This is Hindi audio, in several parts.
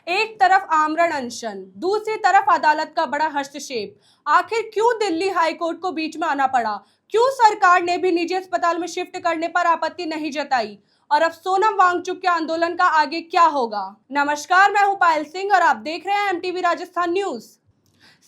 एक तरफ आमरण अनशन, दूसरी तरफ अदालत का बड़ा हस्तक्षेप। आखिर क्यों दिल्ली हाईकोर्ट को बीच में आना पड़ा? क्यों सरकार ने भी निजी अस्पताल में शिफ्ट करने पर आपत्ति नहीं जताई? और अब सोनम वांगचुक के आंदोलन का आगे क्या होगा? नमस्कार, मैं हूं पायल सिंह और आप देख रहे हैं एमटीवी राजस्थान न्यूज।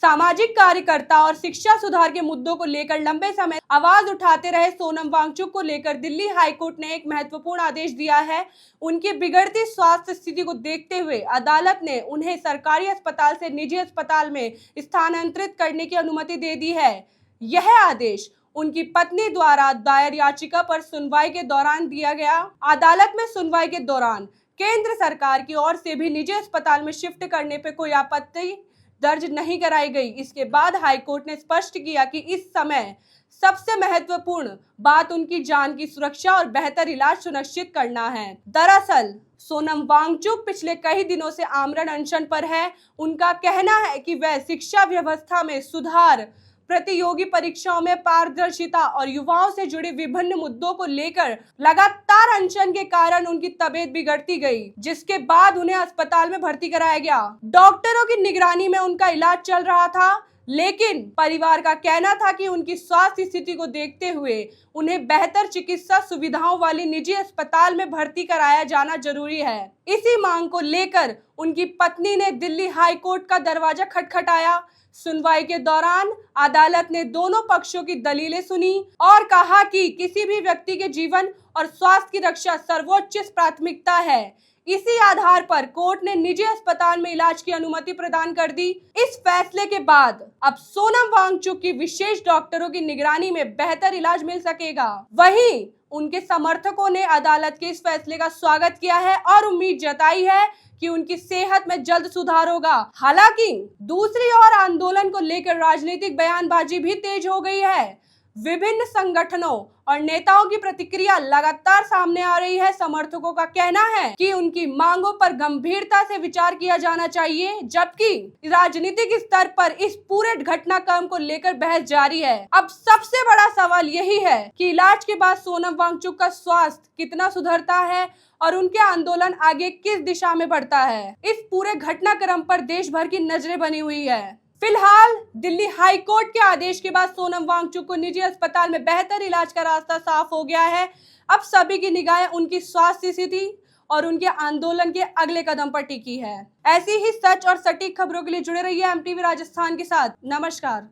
सामाजिक कार्यकर्ता और शिक्षा सुधार के मुद्दों को लेकर लंबे समय आवाज उठाते रहे सोनम वांगचुक को लेकर दिल्ली हाईकोर्ट ने एक महत्वपूर्ण आदेश दिया है। उनकी बिगड़ती स्वास्थ्य स्थिति को देखते हुए अदालत ने उन्हें सरकारी अस्पताल से निजी अस्पताल में स्थानांतरित करने की अनुमति दे दी है। यह आदेश उनकी पत्नी द्वारा दायर याचिका पर सुनवाई के दौरान दिया गया। अदालत में सुनवाई के दौरान केंद्र सरकार की ओर से भी निजी अस्पताल में शिफ्ट करने पर कोई आपत्ति दर्ज नहीं कराई गई। इसके बाद हाईकोर्ट ने स्पष्ट किया कि इस समय सबसे महत्वपूर्ण बात उनकी जान की सुरक्षा और बेहतर इलाज सुनिश्चित करना है। दरअसल सोनम वांगचुक पिछले कई दिनों से आमरण अनशन पर है। उनका कहना है कि वह शिक्षा व्यवस्था में सुधार, प्रतियोगी परीक्षाओं में पारदर्शिता और युवाओं से जुड़े विभिन्न मुद्दों को लेकर लगातार अनशन के कारण उनकी तबीयत बिगड़ती गई, जिसके बाद उन्हें अस्पताल में भर्ती कराया गया। डॉक्टरों की निगरानी में उनका इलाज चल रहा था, लेकिन परिवार का कहना था कि उनकी स्वास्थ्य स्थिति को देखते हुए उन्हें बेहतर चिकित्सा सुविधाओं वाली निजी अस्पताल में भर्ती कराया जाना जरूरी है। इसी मांग को लेकर उनकी पत्नी ने दिल्ली हाईकोर्ट का दरवाजा खटखटाया। सुनवाई के दौरान अदालत ने दोनों पक्षों की दलीलें सुनी और कहा कि किसी भी व्यक्ति के जीवन और स्वास्थ्य की रक्षा सर्वोच्च प्राथमिकता है। इसी आधार पर कोर्ट ने निजी अस्पताल में इलाज की अनुमति प्रदान कर दी। इस फैसले के बाद अब सोनम वांगचुक की विशेष डॉक्टरों की निगरानी में बेहतर इलाज मिल सकेगा। वहीं उनके समर्थकों ने अदालत के इस फैसले का स्वागत किया है और उम्मीद जताई है कि उनकी सेहत में जल्द सुधार होगा। हालांकि दूसरी ओर आंदोलन को लेकर राजनीतिक बयानबाजी भी तेज हो गई है। विभिन्न संगठनों और नेताओं की प्रतिक्रिया लगातार सामने आ रही है। समर्थकों का कहना है कि उनकी मांगों पर गंभीरता से विचार किया जाना चाहिए, जबकि राजनीतिक स्तर पर इस पूरे घटनाक्रम को लेकर बहस जारी है। अब सबसे बड़ा सवाल यही है कि इलाज के बाद सोनम वांगचुक का स्वास्थ्य कितना सुधरता है और उनके आंदोलन आगे किस दिशा में बढ़ता है। इस पूरे घटनाक्रम पर देश भर की नजरें बनी हुई है। फिलहाल दिल्ली हाईकोर्ट के आदेश के बाद सोनम वांगचुक को निजी अस्पताल में बेहतर इलाज का रास्ता साफ हो गया है। अब सभी की निगाहें उनकी स्वास्थ्य स्थिति और उनके आंदोलन के अगले कदम पर टिकी है। ऐसी ही सच और सटीक खबरों के लिए जुड़े रहिए एमटीवी राजस्थान के साथ। नमस्कार।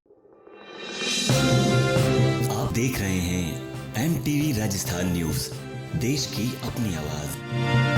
आप देख रहे हैं एमटीवी राजस्थान न्यूज, देश की अपनी आवाज।